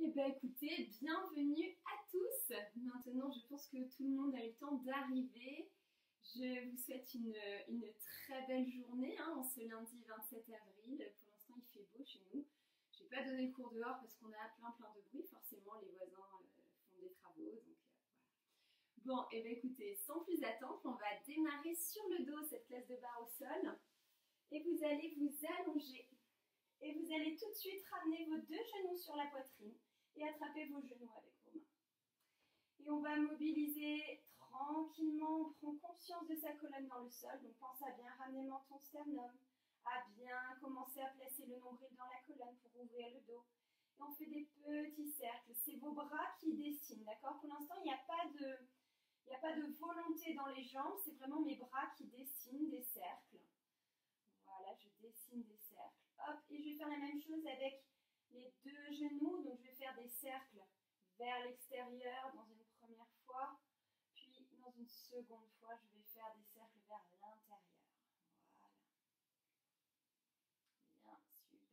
Eh bien écoutez, bienvenue à tous. Maintenant, je pense que tout le monde a eu le temps d'arriver. Je vous souhaite une très belle journée en ce lundi 27 avril. Pour l'instant, il fait beau chez nous. Je n'ai pas donné le cours dehors parce qu'on a plein de bruit. Forcément, les voisins font des travaux. Donc voilà. Bon, eh bien écoutez, sans plus attendre, on va démarrer sur le dos cette classe de barre au sol. Et vous allez vous allonger. Et vous allez tout de suite ramener vos deux genoux sur la poitrine et attraper vos genoux avec vos mains. Et on va mobiliser tranquillement, on prend conscience de sa colonne dans le sol. Donc pense à bien ramener menton sternum, à bien commencer à placer le nombril dans la colonne pour ouvrir le dos. Et on fait des petits cercles. C'est vos bras qui dessinent, d'accord? Pour l'instant, il n'y a pas de volonté dans les jambes, c'est vraiment mes bras qui dessinent des cercles. Voilà, je dessine des cercles. Hop, et je vais faire la même chose avec les deux genoux. Donc, je vais faire des cercles vers l'extérieur dans une première fois. Puis, dans une seconde fois, je vais faire des cercles vers l'intérieur. Voilà. Bien, super.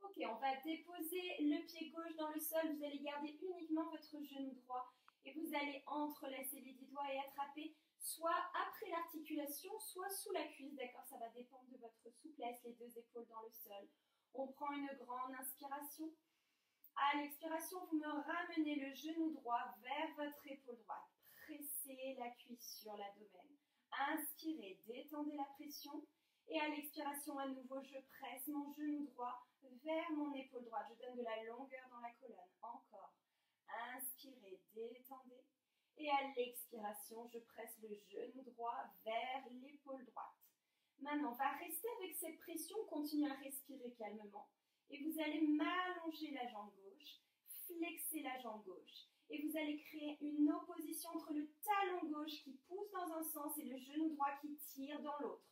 Ok, on va déposer le pied gauche dans le sol. Vous allez garder uniquement votre genou droit. Et vous allez entrelacer les 10 doigts et attraper soit après l'articulation, soit sous la cuisse, d'accord? Ça va dépendre de votre souplesse, les deux épaules dans le sol. On prend une grande inspiration. À l'expiration, vous me ramenez le genou droit vers votre épaule droite. Pressez la cuisse sur l'abdomen. Inspirez, détendez la pression. Et à l'expiration, à nouveau, je presse mon genou droit vers mon épaule droite. Je donne de la longueur dans la colonne. Encore. Inspirez, détendez. Et à l'expiration, je presse le genou droit vers l'épaule droite. Maintenant, on va rester avec cette pression, continuez à respirer calmement. Et vous allez m'allonger la jambe gauche, flexer la jambe gauche. Et vous allez créer une opposition entre le talon gauche qui pousse dans un sens et le genou droit qui tire dans l'autre.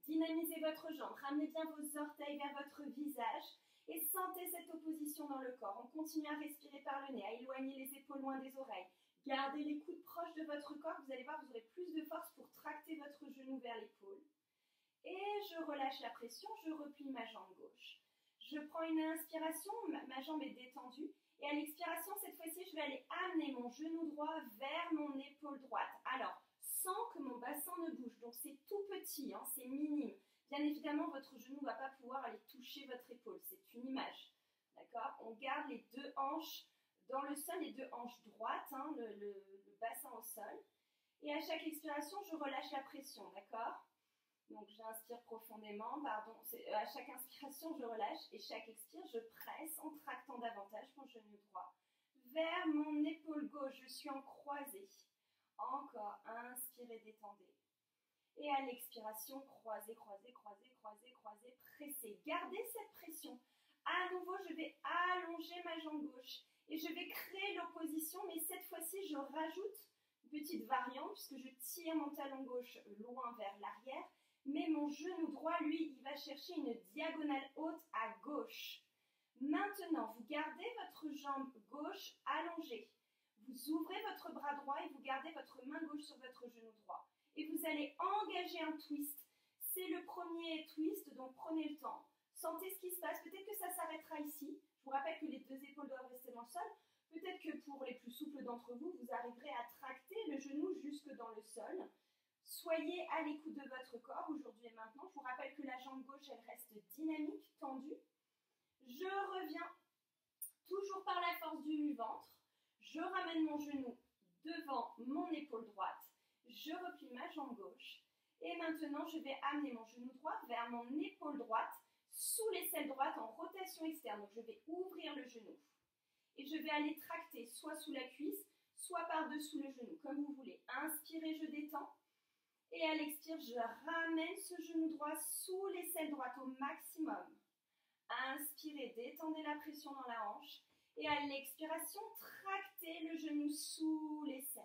Dynamisez votre jambe, ramenez bien vos orteils vers votre visage et sentez cette opposition dans le corps. On continue à respirer par le nez, à éloigner les épaules loin des oreilles. Gardez les coudes proches de votre corps, vous allez voir, vous aurez plus de force pour tracter votre genou vers l'épaule. Et je relâche la pression, je replie ma jambe gauche. Je prends une inspiration, ma jambe est détendue. Et à l'expiration, cette fois-ci, je vais aller amener mon genou droit vers mon épaule droite. Alors, sans que mon bassin ne bouge. Donc c'est tout petit, c'est minime. Bien évidemment, votre genou ne va pas pouvoir aller toucher votre épaule. C'est une image. D'accord? On garde les deux hanches dans le sol, les deux hanches droites, le bassin au sol. Et à chaque expiration, je relâche la pression, d'accord? Donc j'inspire profondément, à chaque inspiration, je relâche et chaque expire, je presse en tractant davantage mon genou droit vers mon épaule gauche. Je suis en croisée. Encore, inspirez, détendez. Et à l'expiration, croisez, croisez, croisez, croisez, croisez, pressez. Gardez cette pression. À nouveau, je vais allonger ma jambe gauche. Et je vais créer l'opposition, mais cette fois-ci, je rajoute une petite variante, puisque je tire mon talon gauche loin vers l'arrière, mais mon genou droit, lui, il va chercher une diagonale haute à gauche. Maintenant, vous gardez votre jambe gauche allongée. Vous ouvrez votre bras droit et vous gardez votre main gauche sur votre genou droit. Et vous allez engager un twist. C'est le premier twist, donc prenez le temps. Sentez ce qui se passe. Peut-être que ça s'arrêtera ici. Je vous rappelle que les deux épaules doivent rester dans le sol. Peut-être que pour les plus souples d'entre vous, vous arriverez à tracter le genou jusque dans le sol. Soyez à l'écoute de votre corps aujourd'hui et maintenant. Je vous rappelle que la jambe gauche, elle reste dynamique, tendue. Je reviens toujours par la force du ventre. Je ramène mon genou devant mon épaule droite. Je replie ma jambe gauche. Et maintenant, je vais amener mon genou droit vers mon épaule droite, sous l'aisselle droite en rotation externe. Donc, je vais ouvrir le genou. Et je vais aller tracter soit sous la cuisse, soit par-dessous le genou, comme vous voulez. Inspirez, je détends. Et à l'expire, je ramène ce genou droit sous l'aisselle droite au maximum. Inspirez, détendez la pression dans la hanche. Et à l'expiration, tractez le genou sous l'aisselle.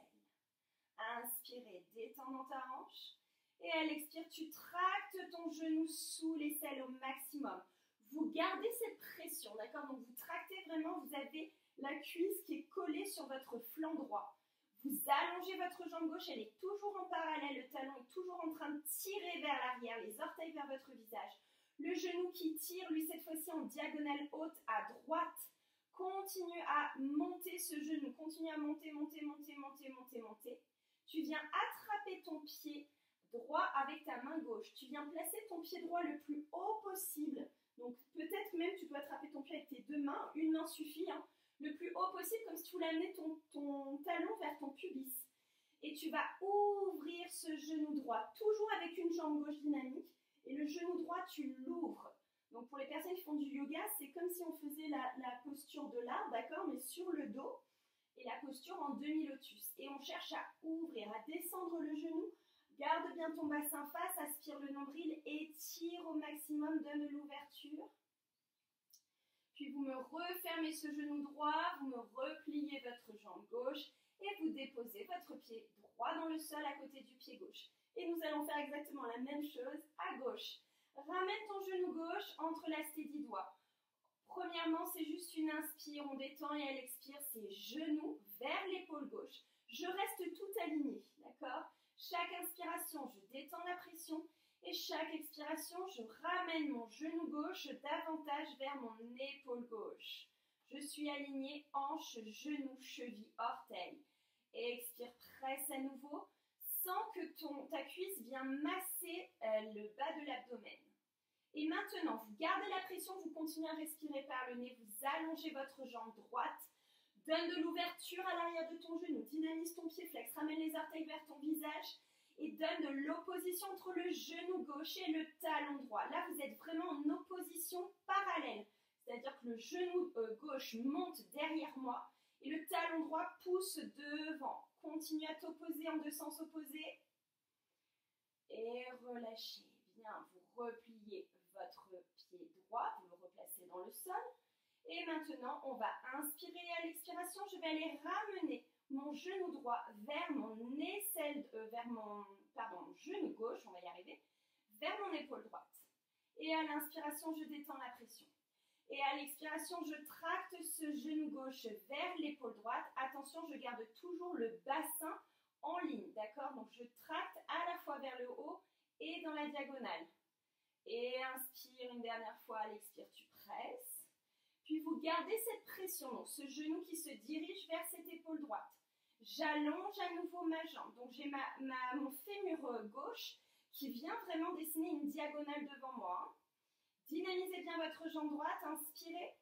Inspirez, détendant ta hanche. Et à l'expire, tu tractes ton genou sous l'aisselle au maximum. Vous gardez cette pression, d'accord? Donc vous tractez vraiment, vous avez la cuisse qui est collée sur votre flanc droit. Vous allongez votre jambe gauche, elle est toujours en parallèle, le talon est toujours en train de tirer vers l'arrière, les orteils vers votre visage. Le genou qui tire, lui, cette fois-ci en diagonale haute à droite. Continue à monter ce genou. Continue à monter, monter, monter, monter, monter, monter. Tu viens attraper ton pied droit avec ta main gauche. Tu viens placer ton pied droit le plus haut possible. Donc peut-être même tu peux attraper ton pied avec tes deux mains. Une main suffit. Hein. Le plus haut possible, comme si tu voulais amener ton talon vers ton pubis. Et tu vas ouvrir ce genou droit, toujours avec une jambe gauche dynamique. Et le genou droit, tu l'ouvres. Donc pour les personnes qui font du yoga, c'est comme si on faisait la posture de l'arbre, d'accord, mais sur le dos. Et la posture en demi-lotus. Et on cherche à ouvrir, à descendre le genou. Garde bien ton bassin face, aspire le nombril, étire au maximum, donne l'ouverture. Puis vous me refermez ce genou droit, vous me repliez votre jambe gauche et vous déposez votre pied droit dans le sol à côté du pied gauche. Et nous allons faire exactement la même chose à gauche. Ramène ton genou gauche entre la stédie doigt. Premièrement, c'est juste une inspire, on détend et à l'expire, c'est genou vers l'épaule gauche. Je reste tout aligné, d'accord? Chaque inspiration, je détends la pression et chaque expiration, je ramène mon genou gauche davantage vers mon épaule gauche. Je suis alignée, hanche, genou, cheville, orteil. Et expire, presse à nouveau, sans que ta cuisse vienne masser le bas de l'abdomen. Et maintenant, vous gardez la pression, vous continuez à respirer par le nez, vous allongez votre jambe droite, donne de l'ouverture à l'arrière de ton genou, dynamise ton pied flex, ramène les orteils vers ton visage et donne de l'opposition entre le genou gauche et le talon droit. Là, vous êtes vraiment en opposition parallèle, c'est-à-dire que le genou gauche monte derrière moi et le talon droit pousse devant. Continue à t'opposer en deux sens opposés et relâchez. Bien, vous repliez votre pied droit, vous le replacez dans le sol. Et maintenant, on va inspirer à l'expiration. Je vais aller ramener mon genou droit vers mon aisselle, mon genou gauche, on va y arriver, vers mon épaule droite. Et à l'inspiration, je détends la pression. Et à l'expiration, je tracte ce genou gauche vers l'épaule droite. Attention, je garde toujours le bassin en ligne, d'accord? Donc, je tracte à la fois vers le haut et dans la diagonale. Et inspire une dernière fois, à l'expire, tu presses. Puis vous gardez cette pression, donc ce genou qui se dirige vers cette épaule droite. J'allonge à nouveau ma jambe. Donc j'ai mon fémur gauche qui vient vraiment dessiner une diagonale devant moi. Dynamisez bien votre jambe droite, inspirez.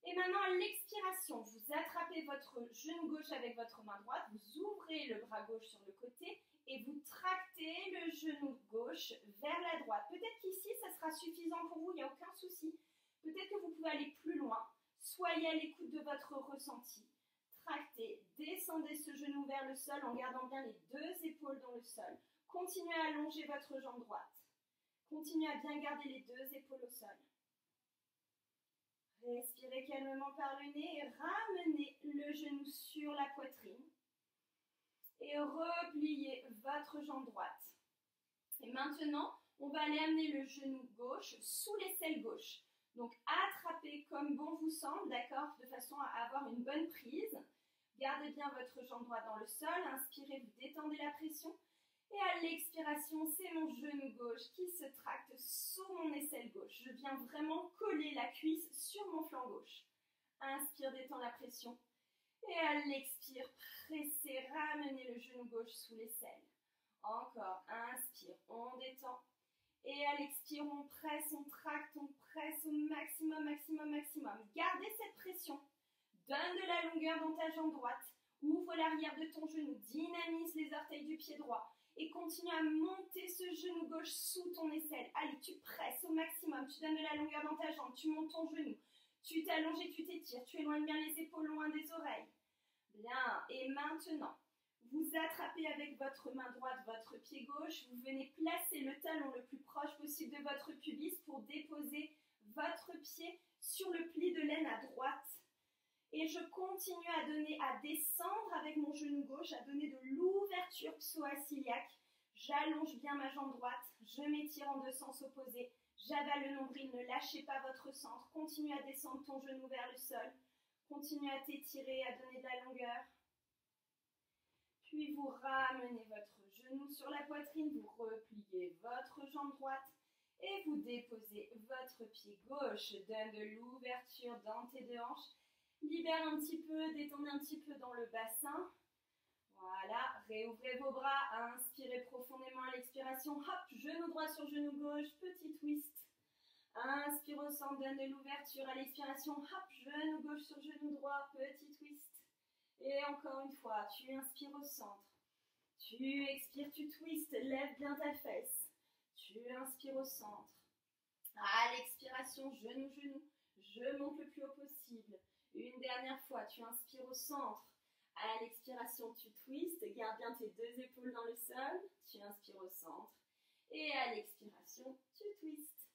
Et maintenant à l'expiration, vous attrapez votre genou gauche avec votre main droite, vous ouvrez le bras gauche sur le côté et vous tractez le genou gauche vers la droite. Peut-être qu'ici, ça sera suffisant pour vous, il n'y a aucun souci. Peut-être que vous pouvez aller plus loin. Soyez à l'écoute de votre ressenti. Tractez, descendez ce genou vers le sol en gardant bien les deux épaules dans le sol. Continuez à allonger votre jambe droite. Continuez à bien garder les deux épaules au sol. Respirez calmement par le nez et ramenez le genou sur la poitrine. Et repliez votre jambe droite. Et maintenant, on va aller amener le genou gauche sous l'aisselle gauche. Donc, attrapez comme bon vous semble, d'accord, de façon à avoir une bonne prise. Gardez bien votre jambe droite dans le sol. Inspirez, vous détendez la pression. Et à l'expiration, c'est mon genou gauche qui se tracte sous mon aisselle gauche. Je viens vraiment coller la cuisse sur mon flanc gauche. Inspire, détends la pression. Et à l'expire, pressez, ramenez le genou gauche sous l'aisselle. Encore, inspire, on détend. Et à l'expire, on presse, on tracte, on presse au maximum, maximum, maximum. Gardez cette pression. Donne de la longueur dans ta jambe droite. Ouvre l'arrière de ton genou. Dynamise les orteils du pied droit. Et continue à monter ce genou gauche sous ton aisselle. Allez, tu presses au maximum. Tu donnes de la longueur dans ta jambe. Tu montes ton genou. Tu t'allonges et tu t'étires. Tu éloignes bien les épaules loin des oreilles. Bien. Et maintenant, vous attrapez avec votre main droite votre pied gauche. Vous venez placer le talon le plus proche possible de votre pubis pour déposer votre pied sur le pli de l'aine à droite. Et je continue à descendre avec mon genou gauche, à donner de l'ouverture psoas-iliaque. J'allonge bien ma jambe droite, je m'étire en deux sens opposés. J'avale le nombril, ne lâchez pas votre centre. Continue à descendre ton genou vers le sol. Continue à t'étirer, à donner de la longueur. Puis vous ramenez votre genou sur la poitrine, vous repliez votre jambe droite et vous déposez votre pied gauche. Donne de l'ouverture dans tes deux hanches Libère un petit peu, détendez un petit peu dans le bassin. Voilà, réouvrez vos bras, inspirez profondément à l'expiration. Hop, genou droit sur genou gauche, petit twist. Inspire au centre, donne de l'ouverture à l'expiration. Hop, genou gauche sur genou droit, petit twist. Et encore une fois, tu inspires au centre. Tu expires, tu twistes, lève bien ta fesse. Tu inspires au centre. À l'expiration, genou, genou. Je monte le plus haut possible. Une dernière fois, tu inspires au centre. À l'expiration, tu twistes. Garde bien tes deux épaules dans le sol. Tu inspires au centre. Et à l'expiration, tu twistes.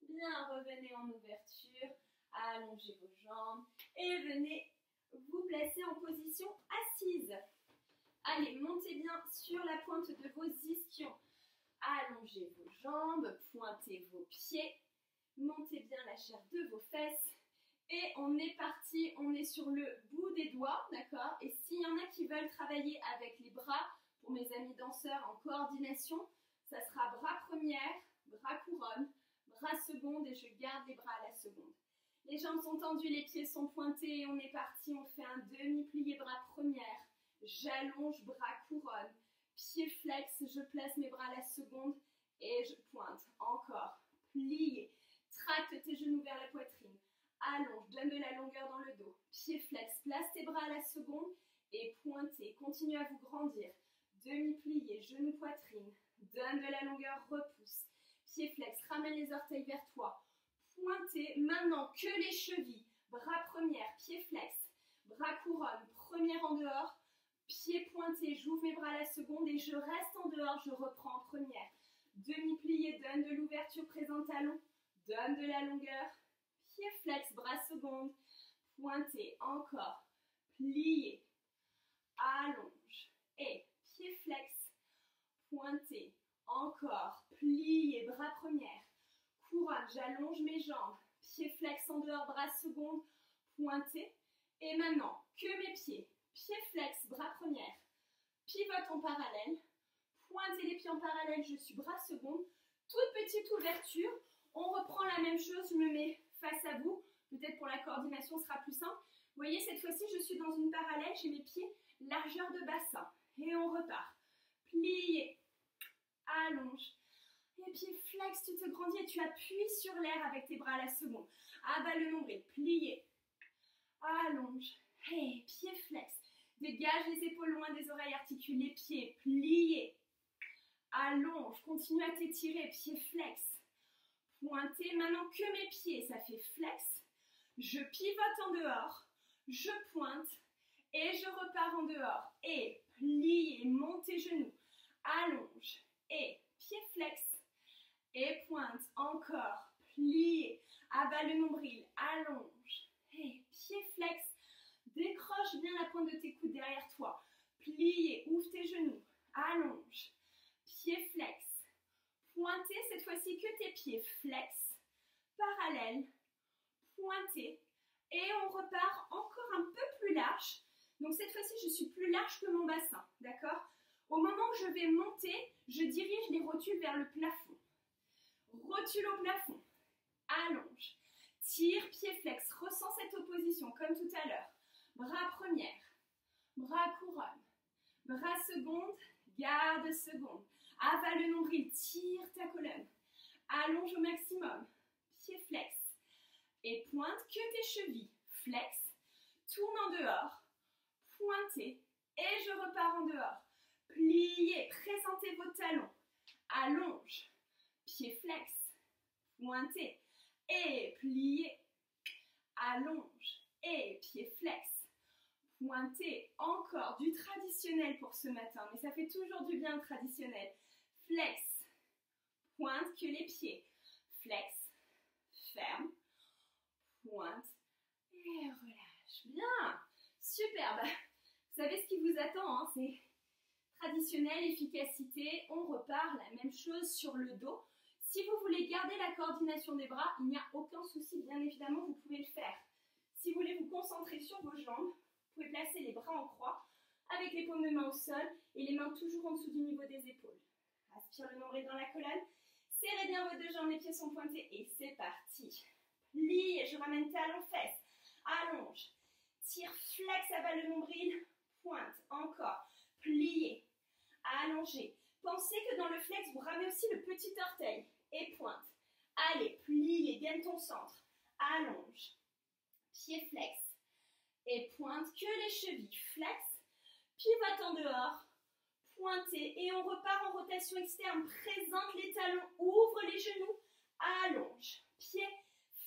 Bien, revenez en ouverture. Allongez vos jambes. Et venez vous placer en position assise. Allez, montez bien sur la pointe de vos ischions. Allongez vos jambes, pointez vos pieds. Montez bien la chair de vos fesses. Et on est parti, on est sur le bout des doigts, d'accord? Et s'il y en a qui veulent travailler avec les bras, pour mes amis danseurs en coordination, ça sera bras première, bras couronne, bras seconde et je garde les bras à la seconde. Les jambes sont tendues, les pieds sont pointés et on est parti, on fait un demi-plié bras première. J'allonge bras couronne, pied flex, je place mes bras à la seconde et je pointe. Encore, plié, tracte tes genoux vers la poitrine. Allonge, donne de la longueur dans le dos. Pied flex, place tes bras à la seconde et pointez. Continue à vous grandir. Demi-plié, genou poitrine. Donne de la longueur, repousse. Pied flex, ramène les orteils vers toi. Pointez. Maintenant que les chevilles. Bras première, pied flex. Bras couronne, première en dehors. Pied pointé, j'ouvre mes bras à la seconde et je reste en dehors, je reprends en première. Demi-plié, donne de l'ouverture, présent talon. Donne de la longueur. Pied flex, bras seconde, pointé, encore, plié, allonge, et pied flex, pointé, encore, plié, bras première, couronne, j'allonge mes jambes, pied flex en dehors, bras seconde, pointé, et maintenant, que mes pieds, pied flex, bras première, pivote en parallèle, pointez les pieds en parallèle, je suis bras seconde, toute petite ouverture, on reprend la même chose, je me mets face à vous, peut-être pour la coordination ce sera plus simple. Vous voyez, cette fois-ci, je suis dans une parallèle, j'ai mes pieds largeur de bassin. Et on repart. Plié, allonge. Et pied flex, tu te grandis et tu appuies sur l'air avec tes bras à la seconde. Abat le nombril, plié, allonge. Et pied flex. Dégage les épaules loin des oreilles, articule les pieds, plié, allonge. Continue à t'étirer, pied flex. Pointer, maintenant que mes pieds, ça fait flex, je pivote en dehors, je pointe et je repars en dehors et plier, montez genoux, allonge et pied flex et pointe, encore, plier, abat le nombril, allonge et pied flex, décroche bien la pointe de tes coudes derrière toi, plier, ouvre tes genoux, allonge, pied flex. Pointez cette fois-ci que tes pieds flex, parallèle, pointez, et on repart encore un peu plus large. Donc cette fois-ci, je suis plus large que mon bassin, d'accord? Au moment où je vais monter, je dirige les rotules vers le plafond. Rotule au plafond, allonge, tire, pied flex, ressens cette opposition comme tout à l'heure. Bras première, bras couronne, bras seconde, garde seconde. Avale le nombril, tire ta colonne. Allonge au maximum. Pied flex. Et pointe que tes chevilles. Flex. Tourne en dehors. Pointez. Et je repars en dehors. Pliez. Présentez vos talons. Allonge. Pied flex. Pointez. Et pliez. Allonge. Et pied flex. Pointez. Encore du traditionnel pour ce matin. Mais ça fait toujours du bien le traditionnel. Flex, pointe que les pieds, flex, ferme, pointe et relâche. Bien, super, vous savez ce qui vous attend, hein, c'est traditionnel, efficacité, on repart, la même chose sur le dos. Si vous voulez garder la coordination des bras, il n'y a aucun souci, bien évidemment, vous pouvez le faire. Si vous voulez vous concentrer sur vos jambes, vous pouvez placer les bras en croix, avec les paumes de main au sol et les mains toujours en dessous du niveau des épaules. Aspire le nombril dans la colonne. Serrez bien vos deux jambes, les pieds sont pointés et c'est parti. Plie, je ramène talon, fesses. Allonge. tire, flex, abat le nombril, pointe, encore, pliez, allongez. Pensez que dans le flex, vous ramez aussi le petit orteil et pointe. Allez, pliez, gagne ton centre, allonge, pied flex et pointe, que les chevilles, flex, pivote en dehors, pointez et on repart en rotation externe, présente les talons, ouvre les genoux, allonge, pied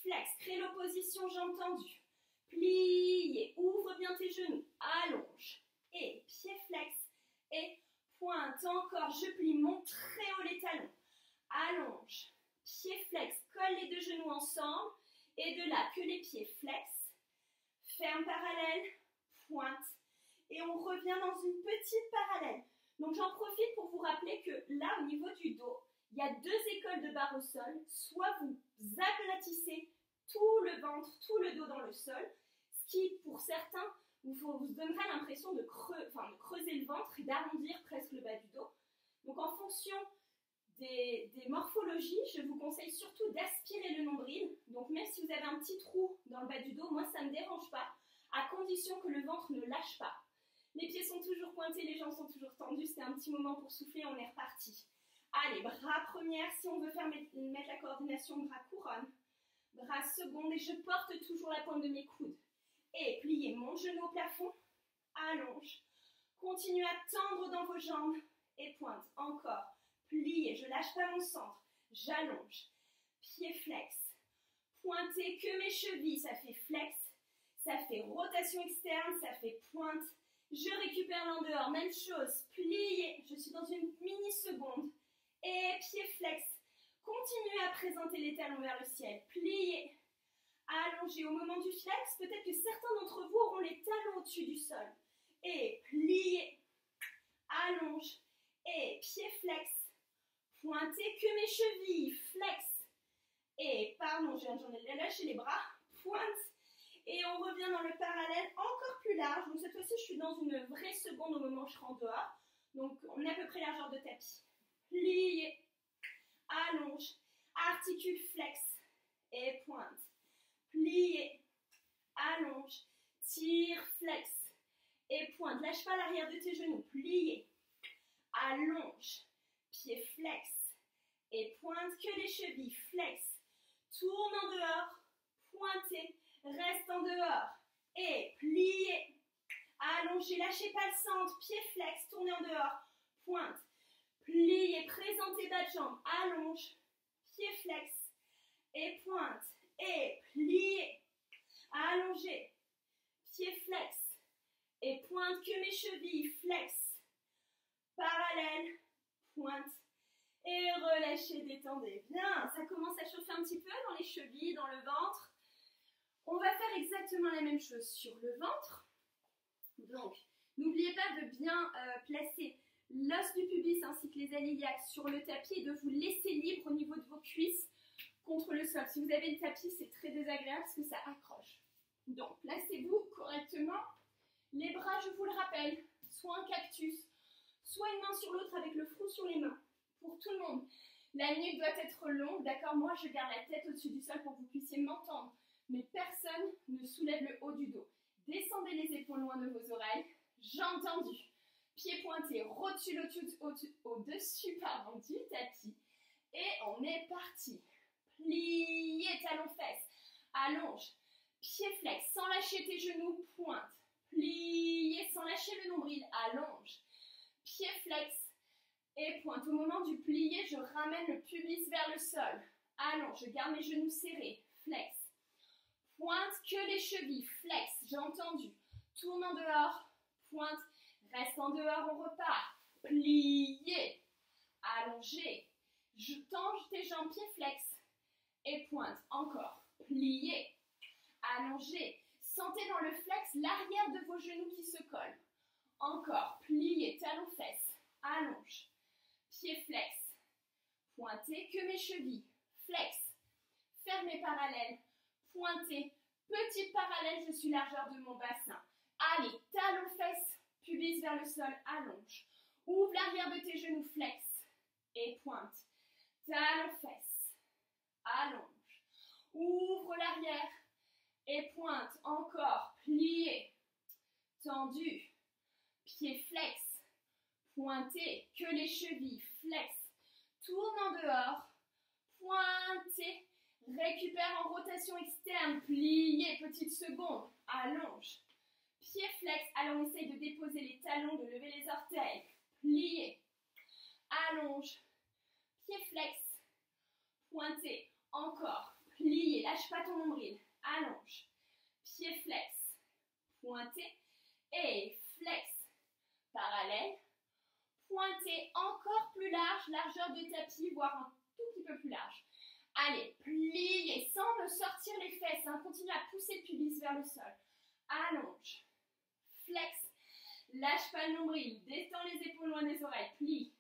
flex, crée l'opposition, jambes tendues, pliez, ouvre bien tes genoux, allonge et pied flex et pointe, encore, je plie, monte très haut les talons, allonge, pied flex, colle les deux genoux ensemble et de là que les pieds flex, ferme parallèle, pointe et on revient dans une petite parallèle. Donc j'en profite pour vous rappeler que là au niveau du dos, il y a deux écoles de barre au sol, soit vous aplatissez tout le ventre, tout le dos dans le sol, ce qui pour certains vous donnera l'impression de creuser le ventre et d'arrondir presque le bas du dos. Donc en fonction des morphologies, je vous conseille surtout d'aspirer le nombril. Donc même si vous avez un petit trou dans le bas du dos, moi ça ne me dérange pas, à condition que le ventre ne lâche pas. Les pieds sont toujours pointés, les jambes sont toujours tendues, c'était un petit moment pour souffler, on est reparti. Allez, bras première, si on veut mettre la coordination, bras couronne, bras seconde et je porte toujours la pointe de mes coudes. Et pliez mon genou au plafond, allonge, continuez à tendre dans vos jambes et pointe, encore, pliez, je lâche pas mon centre, j'allonge, pied flex, pointez que mes chevilles, ça fait flex, ça fait rotation externe, ça fait pointe, je récupère l'en dehors, même chose, pliez, je suis dans une mini seconde, et pied flex, continuez à présenter les talons vers le ciel, pliez, allongez au moment du flex, peut-être que certains d'entre vous auront les talons au-dessus du sol, et pliez, allonge, et pied flex, pointez que mes chevilles, flex, et pardon, j'en ai lâché les bras, pointe, et on revient dans le parallèle encore plus large. Donc cette fois-ci, je suis dans une vraie seconde au moment où je rentre dehors. Donc on est à peu près largeur de tapis. Pliez, allonge, articule, flex et pointe. Pliez, allonge, tire, flex et pointe. Lâche pas l'arrière de tes genoux. Pliez, allonge, pied flex et pointe que les chevilles. Flex, tourne en dehors, pointez. Reste en dehors et pliez, allongez, lâchez pas le centre, pied flex, tournez en dehors, pointe, pliez, présentez bas de jambe, allonge, pied flex et pointe, et pliez, allongez, pied flex et pointe que mes chevilles, flex, parallèle, pointe et relâchez, détendez. Bien, ça commence à chauffer un petit peu dans les chevilles, dans le ventre. On va faire exactement la même chose sur le ventre. Donc, n'oubliez pas de bien placer l'os du pubis ainsi que les ailes iliaques sur le tapis et de vous laisser libre au niveau de vos cuisses contre le sol. Si vous avez le tapis, c'est très désagréable parce que ça accroche. Donc, placez-vous correctement. Les bras, je vous le rappelle, soit un cactus, soit une main sur l'autre avec le front sur les mains. Pour tout le monde, la nuque doit être longue, d'accord? Moi, je garde la tête au-dessus du sol pour que vous puissiez m'entendre. Mais personne ne soulève le haut du dos. Descendez les épaules loin de vos oreilles, jambes tendues, pieds pointés, rotule au-dessus du tapis. Et on est parti. Pliez, talons fesses, allonge, pied flex, sans lâcher tes genoux, pointe. Pliez, sans lâcher le nombril, allonge, pied flex et pointe. Au moment du plié, je ramène le pubis vers le sol. Allonge, je garde mes genoux serrés, flex. Pointe que les chevilles, flex, j'ai entendu. Tourne en dehors, pointe, reste en dehors, on repart. Pliez, allongez, je tends tes jambes, pieds flex et pointe. Encore, pliez, allongez. Sentez dans le flex l'arrière de vos genoux qui se collent. Encore, pliez, talons fesses, allonge, pieds flex. Pointez que mes chevilles, flex, fermez parallèle. Pointez, petite parallèle, je suis largeur de mon bassin. Allez, talons fesses, pubis vers le sol, allonge. Ouvre l'arrière de tes genoux, flex et pointe. Talons fesses, allonge. Ouvre l'arrière et pointe. Encore, pliez, tendu. Pied flex, pointé, que les chevilles, flex. Tourne en dehors, pointé. Récupère en rotation externe, plié, petite seconde, allonge. Pied flex, allons, essaye de déposer les talons, de lever les orteils. Plié, allonge. Pied flex, pointé, encore. Plié, lâche pas ton nombril, allonge. Pied flex, pointé et flex. Parallèle, pointé, encore plus large, largeur de tapis, voire un tout petit peu plus large. Allez, pliez sans me sortir les fesses. Hein. Continue à pousser le pubis vers le sol. Allonge. Flex. Lâche pas le nombril. Détends les épaules loin des oreilles. Plie.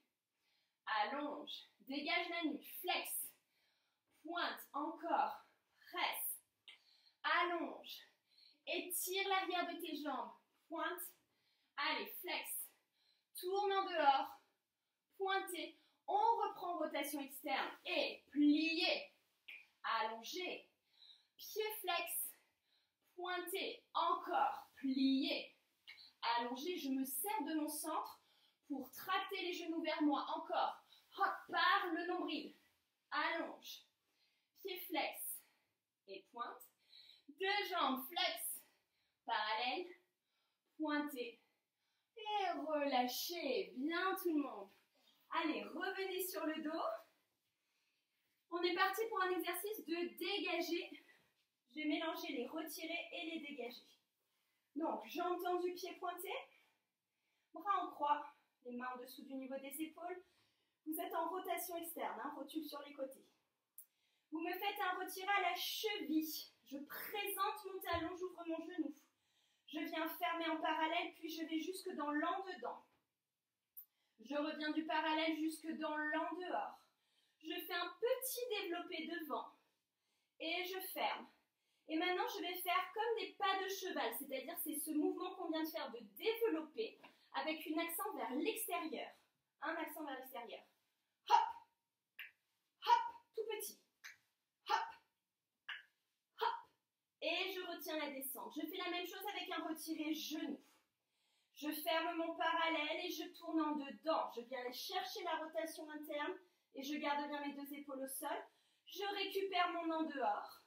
Allonge. Dégage la nuque. Flex. Pointe. Encore. Presse. Allonge. Étire l'arrière de tes jambes. Pointe. Allez, flex. Tourne en dehors. Pointez. On reprend rotation externe et plié, allongé, pied flex, pointé, encore, plié, allongé. Je me sers de mon centre pour tracter les genoux vers moi, encore. Hop, par le nombril, allonge, pied flex et pointe. Deux jambes flex, parallèle, pointé et relâchez. Bien tout le monde. Allez, revenez sur le dos. On est parti pour un exercice de dégager. Je vais mélanger les retirer et les dégager. Donc, jambes tendues, pieds pointés. Bras en croix, les mains en dessous du niveau des épaules. Vous êtes en rotation externe, hein, rotule sur les côtés. Vous me faites un retiré à la cheville. Je présente mon talon, j'ouvre mon genou. Je viens fermer en parallèle, puis je vais jusque dans l'en-dedans. Je reviens du parallèle jusque dans l'en-dehors. Je fais un petit développé devant et je ferme. Et maintenant, je vais faire comme des pas de cheval, c'est-à-dire c'est ce mouvement qu'on vient de faire de développer avec un accent vers l'extérieur. Un accent vers l'extérieur. Hop, hop, tout petit. Hop, hop. Et je retiens la descente. Je fais la même chose avec un retiré genou. Je ferme mon parallèle et je tourne en dedans. Je viens aller chercher la rotation interne et je garde bien mes deux épaules au sol. Je récupère mon en dehors.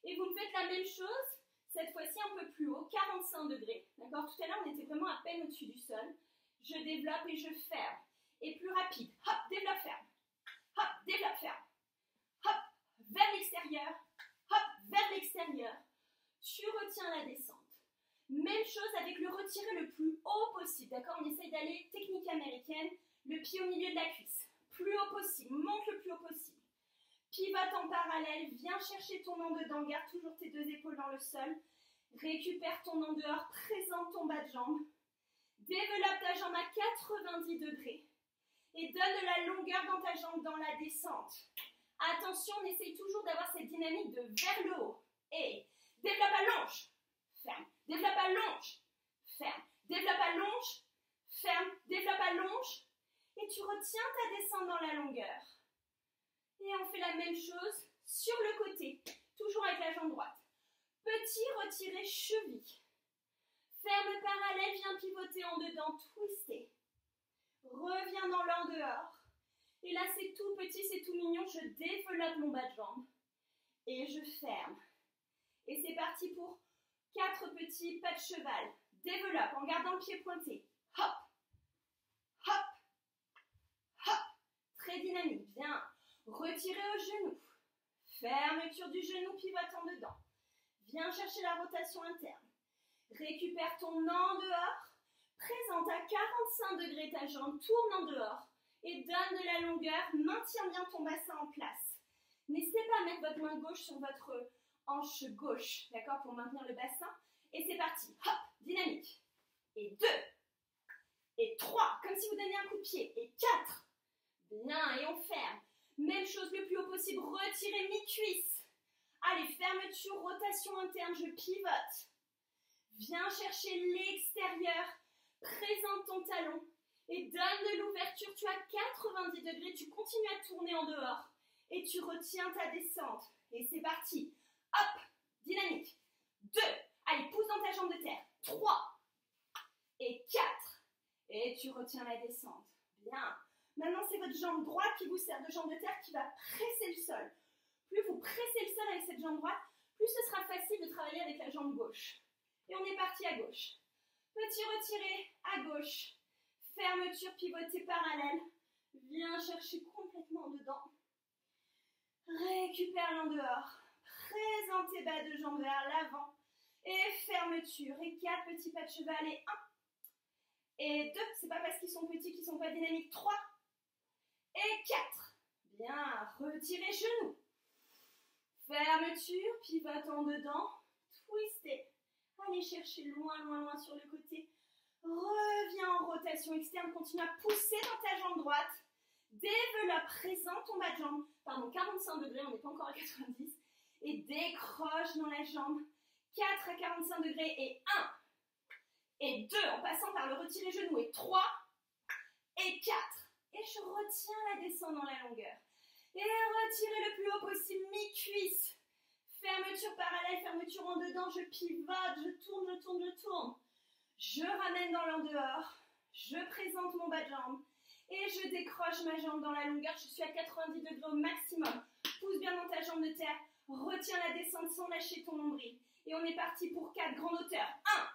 Et vous me faites la même chose, cette fois-ci un peu plus haut, 45 degrés. D'accord? Tout à l'heure, on était vraiment à peine au-dessus du sol. Je développe et je ferme. Et plus rapide. Hop, développe, ferme. Hop, développe, ferme. Hop, vers l'extérieur. Hop, vers l'extérieur. Tu retiens la descente. Même chose avec le retiré le plus haut possible, d'accord? On essaye d'aller technique américaine, le pied au milieu de la cuisse. Plus haut possible, monte le plus haut possible. Pivote en parallèle, viens chercher ton en dedans, garde toujours tes deux épaules dans le sol. Récupère ton en dehors, présente ton bas de jambe. Développe ta jambe à 90 degrés. Et donne de la longueur dans ta jambe dans la descente. Attention, on essaye toujours d'avoir cette dynamique de vers le haut. Et développe, allonge. Ferme, développe, allonge, ferme, développe, allonge, ferme, développe, allonge, et tu retiens ta descente dans la longueur. Et on fait la même chose sur le côté, toujours avec la jambe droite. Petit retiré cheville. Ferme parallèle, viens pivoter en dedans, twister. Reviens dans l'en dehors. Et là, c'est tout petit, c'est tout mignon, je développe mon bas de jambe. Et je ferme. Et c'est parti pour 4 petits pas de cheval. Développe en gardant le pied pointé. Hop, hop, hop. Très dynamique, bien. Retirez au genou. Fermeture du genou, pivote en dedans. Viens chercher la rotation interne. Récupère ton en dehors. Présente à 45 degrés ta jambe, tourne en dehors. Et donne de la longueur, maintiens bien ton bassin en place. N'hésitez pas à mettre votre main gauche sur votre hanche gauche, d'accord, pour maintenir le bassin. Et c'est parti, hop, dynamique. Et 2, et 3, comme si vous donniez un coup de pied. Et 4, bien, et on ferme. Même chose le plus haut possible, retirez mi-cuisse. Allez, fermeture, rotation interne, je pivote. Viens chercher l'extérieur, présente ton talon et donne de l'ouverture. Tu as 90 degrés, tu continues à tourner en dehors et tu retiens ta descente. Et c'est parti. Hop, dynamique. 2, allez, pousse dans ta jambe de terre. 3, tu retiens la descente. Bien. Maintenant, c'est votre jambe droite qui vous sert de jambe de terre qui va presser le sol. Plus vous pressez le sol avec cette jambe droite, plus ce sera facile de travailler avec la jambe gauche. Et on est parti à gauche. Petit retiré à gauche. Fermeture, pivoté parallèle. Viens chercher complètement dedans. Récupère l'en dehors. Présente tes bas de jambes vers l'avant. Et fermeture. Et 4 petits pas de cheval. Et 1. Et 2. C'est pas parce qu'ils sont petits qu'ils ne sont pas dynamiques. 3. Et 4. Bien. Retirez genou. Fermeture. Pivotant dedans. Twistez. Allez chercher loin, loin, loin sur le côté. Reviens en rotation externe. Continue à pousser dans ta jambe droite. Développe, présente ton bas de jambe. Pardon, 45 degrés, on n'est pas encore à 90. Et décroche dans la jambe. 4 à 45 degrés. Et 1. Et 2 en passant par le retiré genou. Et 3. Et 4. Et je retiens la descente dans la longueur. Et retirez le plus haut possible, mi-cuisse. Fermeture parallèle, fermeture en dedans. Je pivote, je tourne, je tourne, je tourne. Je ramène dans l'en dehors. Je présente mon bas de jambe. Et je décroche ma jambe dans la longueur. Je suis à 90 degrés au maximum. Pousse bien dans ta jambe de terre. Retiens la descente sans lâcher ton nombril. Et on est parti pour 4, grande hauteur. 1.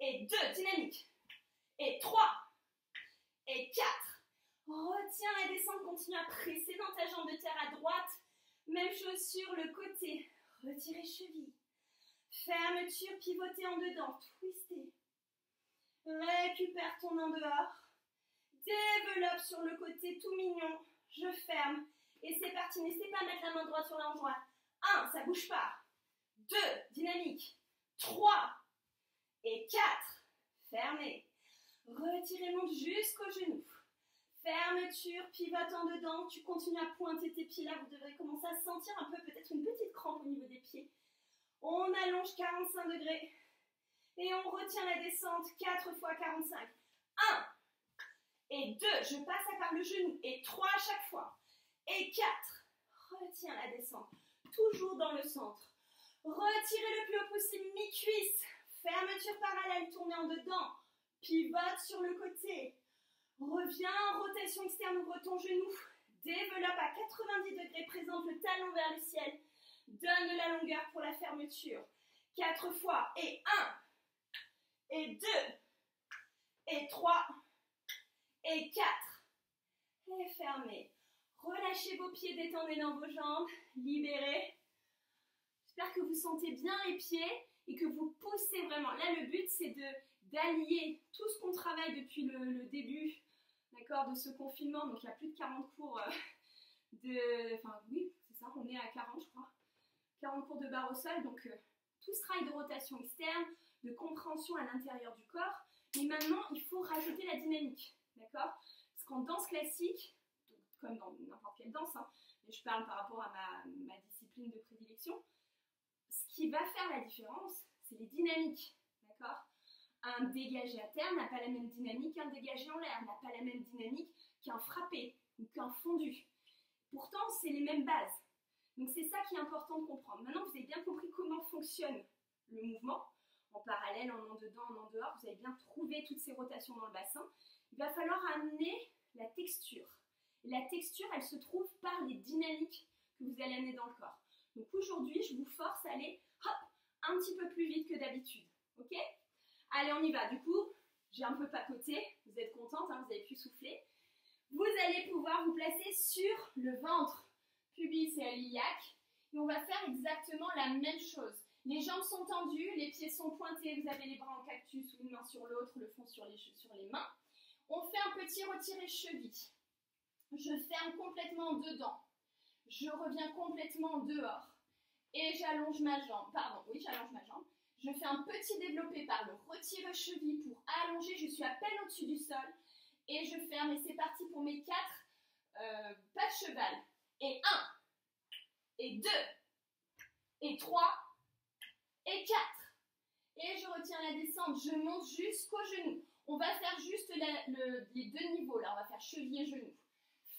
Et 2, dynamique. Et 3. Et 4. Retiens la descente. Continue à presser dans ta jambe de terre à droite. Même chose sur le côté. Retirez cheville. Fermeture, pivotez en dedans. Twistez. Récupère ton en dehors. Développe sur le côté tout mignon. Je ferme. Et c'est parti. N'hésitez pas à mettre la main droite sur la hanche droite. 1, ça bouge pas. 2, dynamique. 3. Et 4. Fermez. Retirez, monte jusqu'au genou. Fermeture, pivote en dedans. Tu continues à pointer tes pieds là. Vous devrez commencer à sentir un peu peut-être une petite crampe au niveau des pieds. On allonge 45 degrés. Et on retient la descente 4 fois 45. 1. Et 2, je passe par le genou. Et 3 à chaque fois. Et 4. Retiens la descente. Toujours dans le centre. Retirez le plus haut possible, mi-cuisse. Fermeture parallèle, tournez en dedans. Pivote sur le côté. Reviens en rotation externe, ouvre ton genou. Développe à 90 degrés, présente le talon vers le ciel. Donne de la longueur pour la fermeture. 4 fois. Et 1. Et 2. Et 3. Et 4. Et fermez. Relâchez vos pieds, détendez dans vos jambes. Libérez. J'espère que vous sentez bien les pieds et que vous poussez vraiment. Là, le but, c'est d'allier tout ce qu'on travaille depuis le début, d'accord, de ce confinement. Donc, il y a plus de 40 cours Enfin, oui, c'est ça, on est à 40, je crois. 40 cours de barre au sol. Donc, tout ce travail de rotation externe, de compréhension à l'intérieur du corps. Mais maintenant, il faut rajouter la dynamique, d'accord? Parce qu'en danse classique, comme dans n'importe quelle danse, hein, mais je parle par rapport à ma discipline de prédilection, ce qui va faire la différence, c'est les dynamiques, d'accord? Un dégagé à terre n'a pas la même dynamique qu'un dégagé en l'air, n'a pas la même dynamique qu'un frappé ou qu'un fondu. Pourtant, c'est les mêmes bases. Donc c'est ça qui est important de comprendre. Maintenant, vous avez bien compris comment fonctionne le mouvement, en parallèle, en dedans, en dehors, vous avez bien trouvé toutes ces rotations dans le bassin. Il va falloir amener la texture. Et la texture, elle se trouve par les dynamiques que vous allez amener dans le corps. Donc aujourd'hui, je vous force à aller hop, un petit peu plus vite que d'habitude. Ok? Allez, on y va. Du coup, j'ai un peu papoté. Vous êtes contente, hein, vous avez pu souffler. Vous allez pouvoir vous placer sur le ventre, pubis et iliaque. Et on va faire exactement la même chose. Les jambes sont tendues, les pieds sont pointés. Vous avez les bras en cactus ou une main sur l'autre, le front sur les mains. On fait un petit retiré cheville. Je ferme complètement dedans. Je reviens complètement dehors. Et j'allonge ma jambe. Pardon, oui, j'allonge ma jambe. Je fais un petit développé par le retiré cheville pour allonger. Je suis à peine au-dessus du sol. Et je ferme. Et c'est parti pour mes 4 pas de cheval. Et 1. Et 2. Et 3. Et 4. Et je retiens la descente. Je monte jusqu'au genou. On va faire juste les 2 niveaux. Là, on va faire cheville et genou.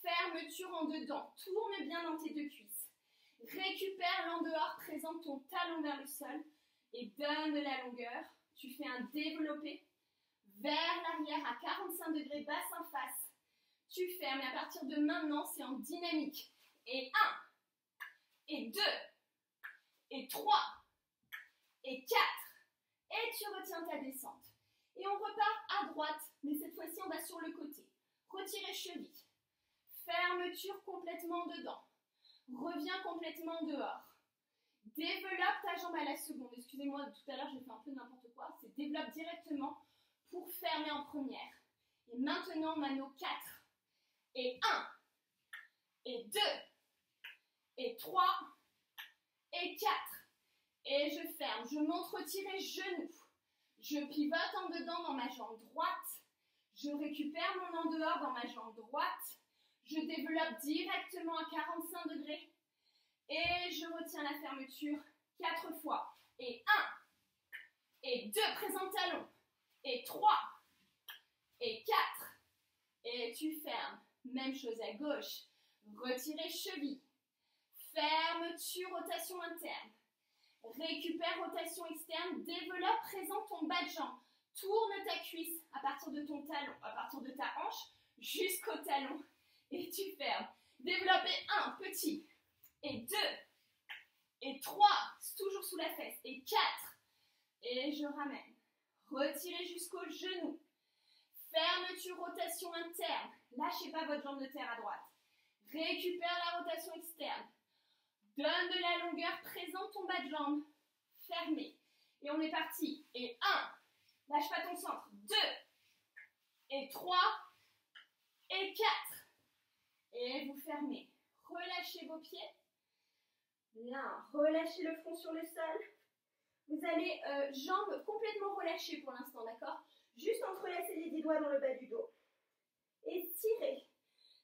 Fermeture en dedans. Tourne bien dans tes 2 cuisses. Récupère l'en dehors. Présente ton talon vers le sol. Et donne de la longueur. Tu fais un développé. vers l'arrière à 45 degrés, bassin face. Tu fermes et à partir de maintenant, c'est en dynamique. Et 1, et 2, et 3, et 4. Et tu retiens ta descente. Et on repart à droite, mais cette fois-ci, on va sur le côté. Retirez cheville. Fermeture complètement dedans. Reviens complètement dehors. Développe ta jambe à la seconde. Excusez-moi, tout à l'heure, j'ai fait un peu n'importe quoi. C'est développe directement pour fermer en première. Et maintenant, mano 4. Et 1. Et 2. Et 3. Et 4. Et je ferme. Je monte retirer genou. Je pivote en dedans dans ma jambe droite. Je récupère mon en dehors dans ma jambe droite. Je développe directement à 45 degrés. Et je retiens la fermeture 4 fois. Et 1. Et 2. Présente talon. Et 3. Et 4. Et tu fermes. Même chose à gauche. Retirez cheville. Fermeture, rotation interne. Récupère rotation externe, développe, présente ton bas de jambe. Tourne ta cuisse à partir de ton talon, à partir de ta hanche jusqu'au talon. Et tu fermes. Développe et 1, petit. Et 2. Et 3, toujours sous la fesse. Et 4. Et je ramène. Retirez jusqu'au genou. Fermeture, rotation interne. Lâchez pas votre jambe de terre à droite. Récupère la rotation externe. Donne de la longueur, présente ton bas de jambe. Fermé. Et on est parti. Et 1. Lâche pas ton centre. 2. Et 3. Et 4. Et vous fermez. Relâchez vos pieds. Bien. Relâchez le front sur le sol. Vous allez jambes complètement relâchées pour l'instant, d'accord? Juste entrelacer les 10 doigts dans le bas du dos. Et tirez.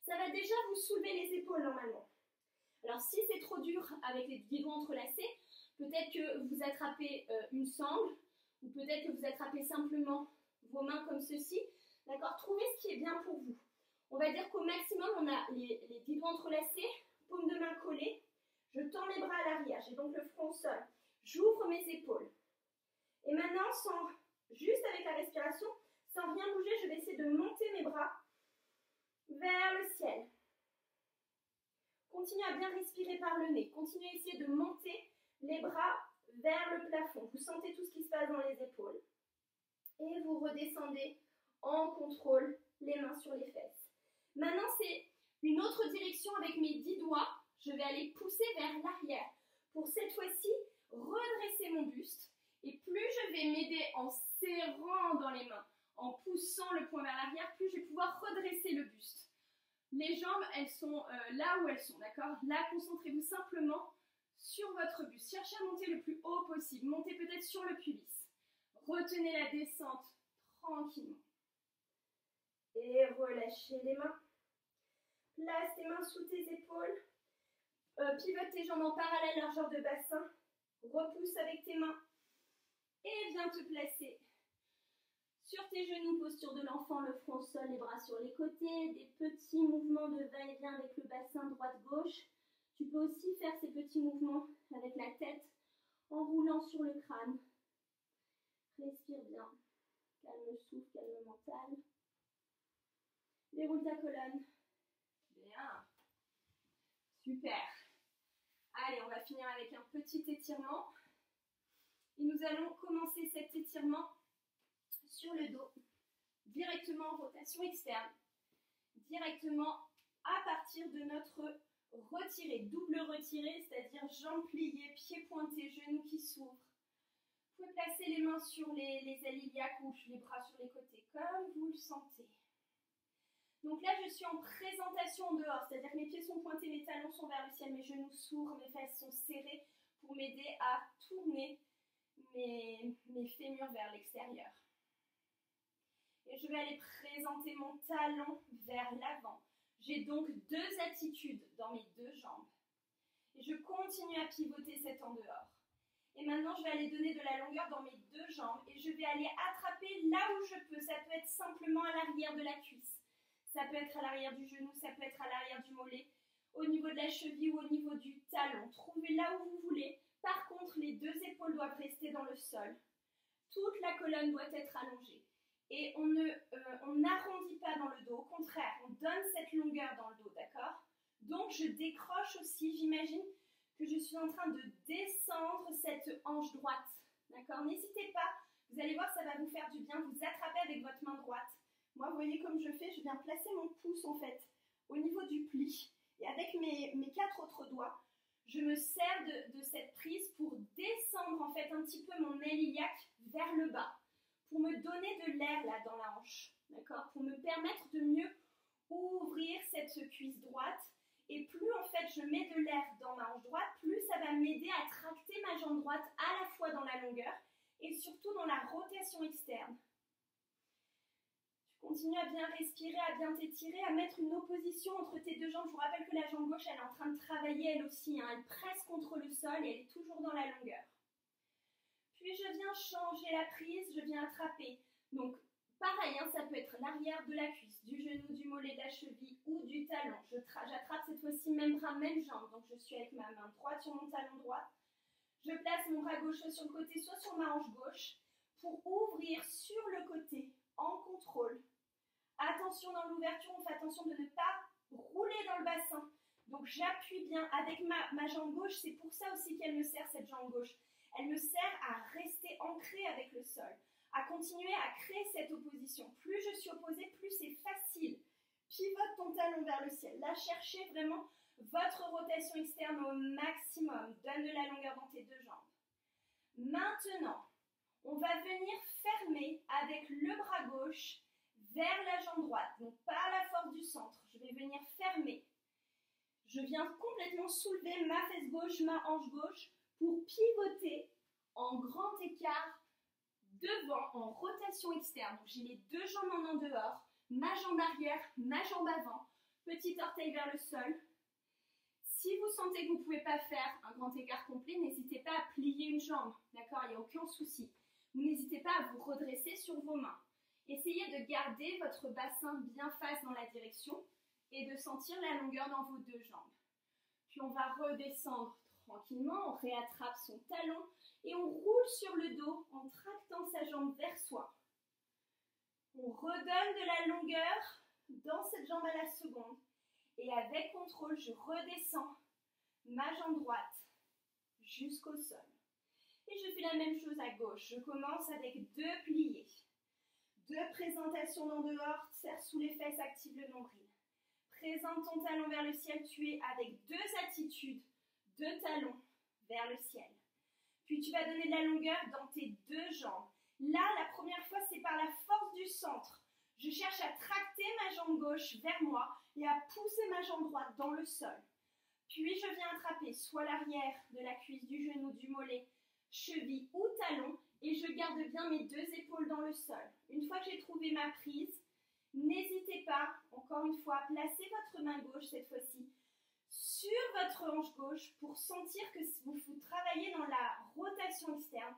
Ça va déjà vous soulever les épaules normalement. Alors si c'est trop dur avec les 10 doigts entrelacés, peut-être que vous attrapez une sangle ou peut-être que vous attrapez simplement vos mains comme ceci. D'accord? Trouvez ce qui est bien pour vous. On va dire qu'au maximum, on a les 10 doigts entrelacés, paume de main collée. Je tends mes bras à l'arrière, j'ai donc le front au sol. J'ouvre mes épaules. Et maintenant, juste avec la respiration, sans rien bouger, je vais essayer de monter mes bras vers le ciel. Continuez à bien respirer par le nez. Continuez à essayer de monter les bras vers le plafond. Vous sentez tout ce qui se passe dans les épaules. Et vous redescendez en contrôle, les mains sur les fesses. Maintenant, c'est une autre direction avec mes 10 doigts. Je vais aller pousser vers l'arrière. Pour cette fois-ci, redresser mon buste. Et plus je vais m'aider en serrant dans les mains, en poussant le poing vers l'arrière, plus je vais pouvoir redresser le buste. Les jambes, elles sont là où elles sont, d'accord? Là, concentrez-vous simplement sur votre buste. Cherchez à monter le plus haut possible. Montez peut-être sur le pubis. Retenez la descente tranquillement. Et relâchez les mains. Place tes mains sous tes épaules. Pivote tes jambes en parallèle, largeur de bassin. Repousse avec tes mains. Et viens te placer sur tes genoux, posture de l'enfant, le front au sol, les bras sur les côtés, des petits mouvements de va-et-vient avec le bassin droite-gauche. Tu peux aussi faire ces petits mouvements avec la tête en roulant sur le crâne. Respire bien. Calme le souffle, calme le mental. Déroule ta colonne. Bien. Super. Allez, on va finir avec un petit étirement. Et nous allons commencer cet étirement sur le dos, directement en rotation externe, directement à partir de notre retiré, double retiré, c'est-à-dire jambes pliées, pieds pointés, genoux qui s'ouvrent. Vous pouvez placer les mains sur les ailes iliaques ou les bras sur les côtés, comme vous le sentez. Donc là, je suis en présentation en dehors, c'est-à-dire que mes pieds sont pointés, mes talons sont vers le ciel, mes genoux s'ouvrent, mes fesses sont serrées pour m'aider à tourner mes fémurs vers l'extérieur. Et je vais aller présenter mon talon vers l'avant. J'ai donc 2 attitudes dans mes 2 jambes. Et je continue à pivoter cet en dehors. Et maintenant, je vais aller donner de la longueur dans mes 2 jambes et je vais aller attraper là où je peux. Ça peut être simplement à l'arrière de la cuisse. Ça peut être à l'arrière du genou, ça peut être à l'arrière du mollet, au niveau de la cheville ou au niveau du talon. Trouvez là où vous voulez. Par contre, les 2 épaules doivent rester dans le sol. Toute la colonne doit être allongée. et on n'arrondit pas dans le dos. Au contraire, on donne cette longueur dans le dos, d'accord? Donc, je décroche aussi, j'imagine que je suis en train de descendre cette hanche droite, d'accord? N'hésitez pas, vous allez voir, ça va vous faire du bien. Vous attrapez avec votre main droite. Moi, vous voyez comme je fais, je viens placer mon pouce, en fait, au niveau du pli. Et avec mes 4 autres doigts, je me sers de cette prise pour descendre, en fait, un petit peu mon aile iliaque vers le bas, pour me donner de l'air, là, dans la hanche, d'accord? Pour me permettre de mieux ouvrir cette cuisse droite. Et plus en fait je mets de l'air dans ma hanche droite, plus ça va m'aider à tracter ma jambe droite à la fois dans la longueur et surtout dans la rotation externe. Tu continues à bien respirer, à bien t'étirer, à mettre une opposition entre tes deux jambes. Je vous rappelle que la jambe gauche, elle est en train de travailler elle aussi, hein. Elle presse contre le sol et elle est toujours dans la longueur. Puis je viens changer la prise, je viens attraper. Donc pareil, hein, ça peut être l'arrière de la cuisse, du genou, du mollet, de la cheville ou du talon. J'attrape cette fois-ci même bras, même jambe. Donc je suis avec ma main droite sur mon talon droit. Je place mon bras gauche soit sur le côté, soit sur ma hanche gauche pour ouvrir sur le côté en contrôle. Attention dans l'ouverture, on fait attention de ne pas rouler dans le bassin. Donc j'appuie bien avec ma jambe gauche. C'est pour ça aussi qu'elle me sert, cette jambe gauche. Elle me sert à rester ancrée avec le sol, à continuer à créer cette opposition. Plus je suis opposée, plus c'est facile. Pivote ton talon vers le ciel. Là, cherchez vraiment votre rotation externe au maximum. Donne de la longueur dans tes deux jambes. Maintenant, on va venir fermer avec le bras gauche vers la jambe droite. Donc, par la force du centre, je vais venir fermer. Je viens complètement soulever ma fesse gauche, ma hanche gauche pour pivoter en grand écart devant en rotation externe. Donc j'ai les deux jambes en dehors, ma jambe arrière, ma jambe avant, petit orteil vers le sol. Si vous sentez que vous ne pouvez pas faire un grand écart complet, n'hésitez pas à plier une jambe, d'accord? Il n'y a aucun souci. Vous n'hésitez pas à vous redresser sur vos mains. Essayez de garder votre bassin bien face dans la direction et de sentir la longueur dans vos deux jambes. Puis on va redescendre tranquillement, on réattrape son talon et on roule sur le dos en tractant sa jambe vers soi. On redonne de la longueur dans cette jambe à la seconde et avec contrôle, je redescends ma jambe droite jusqu'au sol. Et je fais la même chose à gauche. Je commence avec 2 pliés. 2 présentations dans dehors, serre sous les fesses, active le nombril. Présente ton talon vers le ciel, tu es avec 2 attitudes, 2 talons vers le ciel. Puis tu vas donner de la longueur dans tes 2 jambes. Là, la première fois, c'est par la force du centre. Je cherche à tracter ma jambe gauche vers moi et à pousser ma jambe droite dans le sol. Puis je viens attraper soit l'arrière de la cuisse, du genou, du mollet, cheville ou talon et je garde bien mes 2 épaules dans le sol. Une fois que j'ai trouvé ma prise, n'hésitez pas, encore une fois, à placer votre main gauche cette fois-ci sur votre hanche gauche pour sentir que vous travaillez dans la rotation externe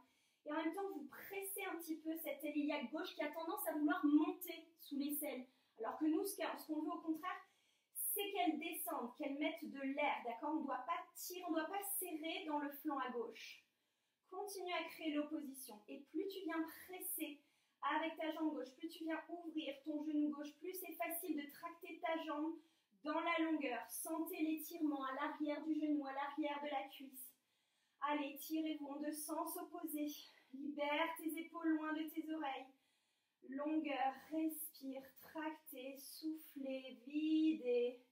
et en même temps vous pressez un petit peu cette aile iliaque gauche qui a tendance à vouloir monter sous l'aisselle. Alors que nous, ce qu'on veut au contraire, c'est qu'elle descende, qu'elle mette de l'air, d'accord? On ne doit pas tirer, on ne doit pas serrer dans le flanc à gauche. Continue à créer l'opposition et plus tu viens presser avec ta jambe gauche, plus tu viens ouvrir ton genou gauche, plus c'est facile de tracter ta jambe dans la longueur. Sentez l'étirement à l'arrière du genou, à l'arrière de la cuisse. Allez, tirez-vous en 2 sens opposés. Libère tes épaules loin de tes oreilles. Longueur, respire, tractez, soufflez, videz.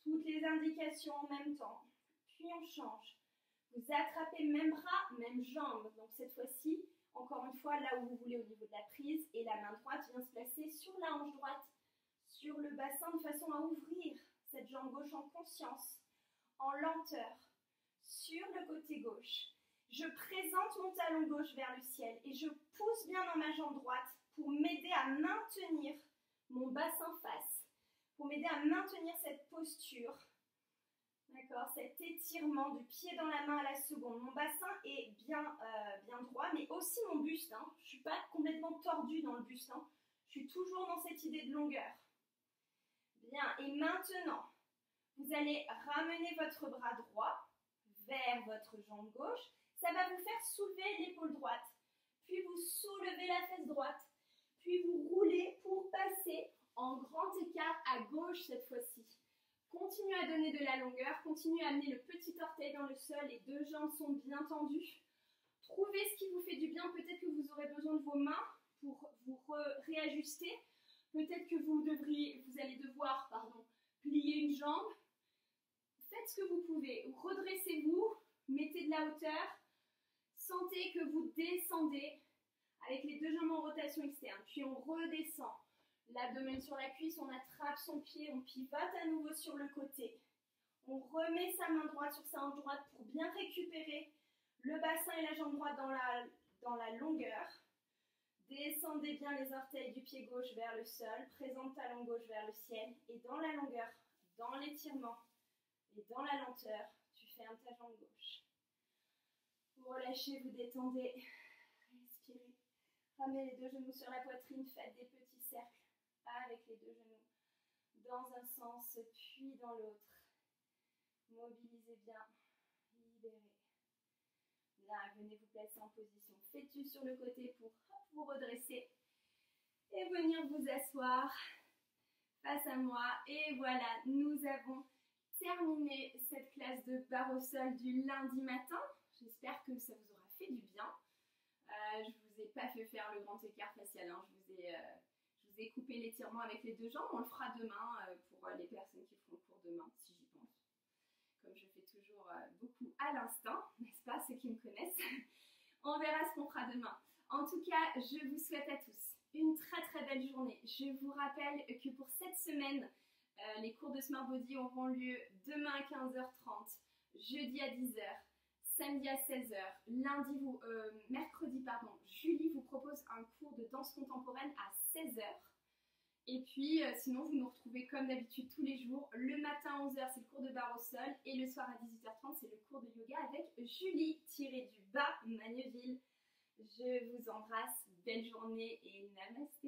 Toutes les indications en même temps. Puis on change. Vous attrapez même bras, même jambe. Donc cette fois-ci, encore une fois, là où vous voulez au niveau de la prise. Et la main droite vient se placer sur la hanche droite, sur le bassin de façon à ouvrir cette jambe gauche en conscience, en lenteur, sur le côté gauche. Je présente mon talon gauche vers le ciel et je pousse bien dans ma jambe droite pour m'aider à maintenir mon bassin face, pour m'aider à maintenir cette posture. D'accord, cet étirement du pied dans la main à la seconde. Mon bassin est bien droit, mais aussi mon buste. Hein. Je ne suis pas complètement tordue dans le buste. Hein. Je suis toujours dans cette idée de longueur. Bien, et maintenant, vous allez ramener votre bras droit vers votre jambe gauche. Ça va vous faire soulever l'épaule droite. Puis vous soulevez la fesse droite. Puis Puis vous roulez pour passer en grand écart à gauche cette fois-ci. Continuez à donner de la longueur, continuez à amener le petit orteil dans le sol, les deux jambes sont bien tendues. Trouvez ce qui vous fait du bien, peut-être que vous aurez besoin de vos mains pour vous réajuster. Peut-être que vous allez devoir plier une jambe. Faites ce que vous pouvez, redressez-vous, mettez de la hauteur, sentez que vous descendez avec les deux jambes en rotation externe, puis on redescend. L'abdomen sur la cuisse, on attrape son pied, on pivote à nouveau sur le côté. On remet sa main droite sur sa hanche droite pour bien récupérer le bassin et la jambe droite dans la longueur. Descendez bien les orteils du pied gauche vers le sol, présente talon gauche vers le ciel et dans la longueur, dans l'étirement et dans la lenteur, tu fermes ta jambe gauche. Vous relâchez, vous détendez, respirez. Ramenez les deux genoux sur la poitrine, faites des petits cercles avec les deux genoux dans un sens puis dans l'autre. Mobilisez bien, libérez. Là, venez vous placer en position fœtus sur le côté pour vous redresser et venir vous asseoir face à moi. Et voilà, nous avons terminé cette classe de barre au sol du lundi matin. J'espère que ça vous aura fait du bien. Je ne vous ai pas fait faire le grand écart facial, hein. Je vous ai coupé l'étirement avec les deux jambes. On le fera demain pour les personnes qui feront le cours demain, si j'y pense. Comme je fais toujours beaucoup à l'instinct, n'est-ce pas, ceux qui me connaissent. On verra ce qu'on fera demain. En tout cas, je vous souhaite à tous une très très belle journée. Je vous rappelle que pour cette semaine, les cours de Smart Body auront lieu demain à 15h30, jeudi à 10h, samedi à 16h, mercredi, Julie vous propose un cours de danse contemporaine à 16h. Et puis, sinon, vous nous retrouvez comme d'habitude tous les jours. Le matin à 11h, c'est le cours de barre au sol. Et le soir à 18h30, c'est le cours de yoga avec Julie, tiré du bas Magneville. Je vous embrasse. Belle journée et namasté.